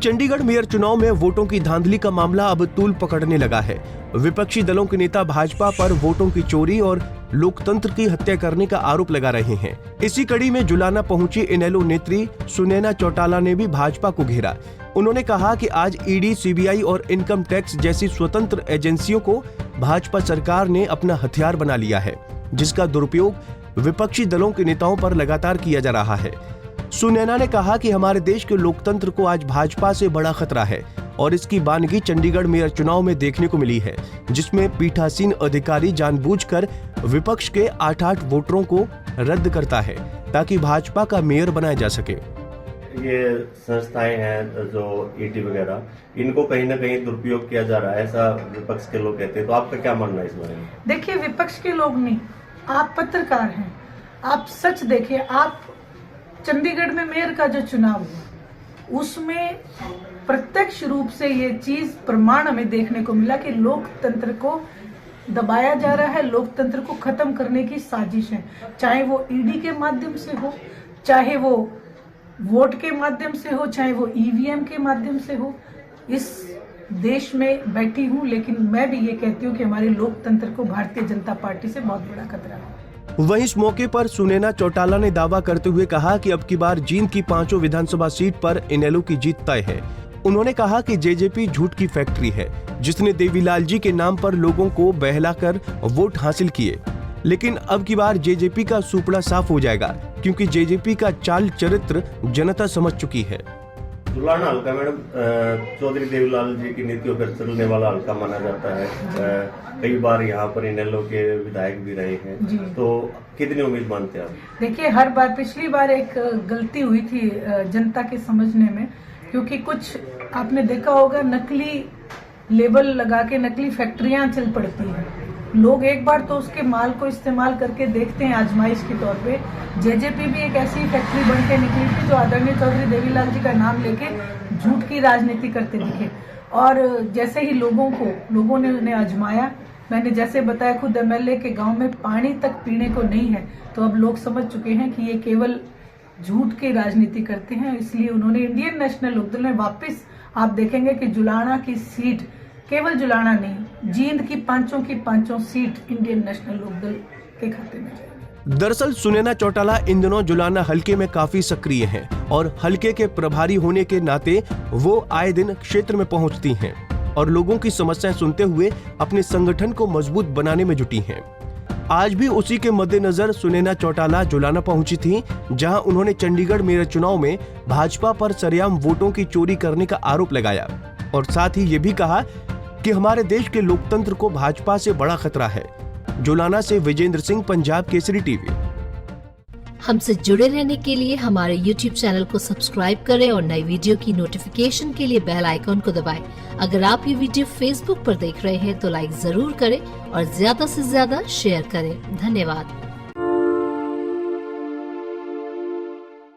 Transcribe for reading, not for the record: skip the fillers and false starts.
Chandigarh mayor चुनाव में वोटों की धांधली का मामला अब तूल पकड़ने लगा है। विपक्षी दलों के नेता भाजपा पर वोटों की चोरी और लोकतंत्र की हत्या करने का आरोप लगा रहे हैं। इसी कड़ी में जुलाना पहुंची इनेलो नेत्री सुनैना चौटाला ने भी भाजपा को घेरा। उन्होंने कहा कि आज ईडी, सीबीआई और इनकम टैक्स जैसी स्वतंत्र एजेंसियों को भाजपा सरकार ने अपना हथियार बना लिया है, जिसका दुरुपयोग विपक्षी दलों के नेताओं पर लगातार किया जा रहा है। सुनैना ने कहा कि हमारे देश के लोकतंत्र को आज भाजपा से बड़ा खतरा है और इसकी बानगी चंडीगढ़ मेयर चुनाव में देखने को मिली है, जिसमें पीठासीन अधिकारी जानबूझकर विपक्ष के 8-8 वोटरों को रद्द करता है ताकि भाजपा का मेयर बनाया जा सके। ये संस्थाएं हैं जो ईडी वगैरह, इनको कहीं ना कहीं दुरुपयोग किया जा रहा है, ऐसा विपक्ष के लोग कहते हैं। तो आपका क्या मानना है इस बारे में? देखिए, विपक्ष के लोग नहीं, आप पत्रकार हैं, आप सच देखिए। आप चंडीगढ़ में मेयर का जो चुनाव हुआ उसमें प्रत्यक्ष रूप से ये चीज प्रमाण हमें देखने को मिला कि लोकतंत्र को दबाया जा रहा है, लोकतंत्र को खत्म करने की साजिश है। चाहे वो ईडी के माध्यम से हो, चाहे वो वोट के माध्यम से हो, चाहे वो ईवीएम के माध्यम से हो। इस देश में बैठी हूँ, लेकिन मैं भी ये कहती हूँ कि हमारे लोकतंत्र को भारतीय जनता पार्टी से बहुत बड़ा खतरा है। वहीं इस मौके पर सुनैना चौटाला ने दावा करते हुए कहा कि अब की बार जींद की 5 विधानसभा सीट पर इनेलो की जीत तय है। उन्होंने कहा कि जेजेपी झूठ की फैक्ट्री है, जिसने देवीलाल जी के नाम पर लोगों को बहलाकर वोट हासिल किए। लेकिन अब की बार जेजेपी का सुपड़ा साफ हो जाएगा, क्योंकि जेजेपी का चाल चरित्र जनता समझ चुकी है। जुलाना हल्का मैडम चौधरी देवीलाल जी की नीतियों पर चलने वाला हल्का माना जाता है। कई बार यहाँ पर इनेलो के विधायक भी रहे हैं, तो कितनी उम्मीद मानते हैं आप? देखिए, हर बार, पिछली बार एक गलती हुई थी जनता के समझने में, क्योंकि कुछ आपने देखा होगा नकली लेबल लगा के नकली फैक्ट्रियां चल पड़ती हैं। लोग एक बार तो उसके माल को इस्तेमाल करके देखते हैं आजमाइश के तौर पे। जेजेपी भी एक ऐसी फैक्ट्री बन के निकली थी जो आदरणीय चौधरी देवीलाल जी का नाम लेके झूठ की राजनीति करते दिखे। और जैसे ही लोगों ने उन्हें आजमाया, मैंने जैसे बताया, खुद एमएलए के गांव में पानी तक पीने को नहीं है, तो अब लोग समझ चुके हैं कि ये केवल झूठ की राजनीति करते हैं। इसलिए उन्होंने इंडियन नेशनल लोकदल में वापस, आप देखेंगे कि जुलाना की सीट, केवल जुलाना नहीं, जींद की 5 सीट इंडियन नेशनल लोकदल के खाते में जाएगी। दरअसल सुनैना चौटाला इन दिनों जुलाना हलके में काफी सक्रिय हैं और हलके के प्रभारी होने के नाते वो आए दिन क्षेत्र में पहुंचती हैं और लोगों की समस्याएं सुनते हुए अपने संगठन को मजबूत बनाने में जुटी हैं। आज भी उसी के मद्देनजर सुनैना चौटाला जुलाना पहुंची थी, जहां उन्होंने चंडीगढ़ मेयर चुनाव में भाजपा पर सरेआम वोटों की चोरी करने का आरोप लगाया और साथ ही ये भी कहा कि हमारे देश के लोकतंत्र को भाजपा से बड़ा खतरा है। जुलाना से विजेंद्र सिंह, पंजाब केसरी टीवी। हमसे जुड़े रहने के लिए हमारे YouTube चैनल को सब्सक्राइब करें और नई वीडियो की नोटिफिकेशन के लिए बेल आइकॉन को दबाएं। अगर आप ये वीडियो Facebook पर देख रहे हैं तो लाइक जरूर करें और ज्यादा से ज्यादा शेयर करें। धन्यवाद।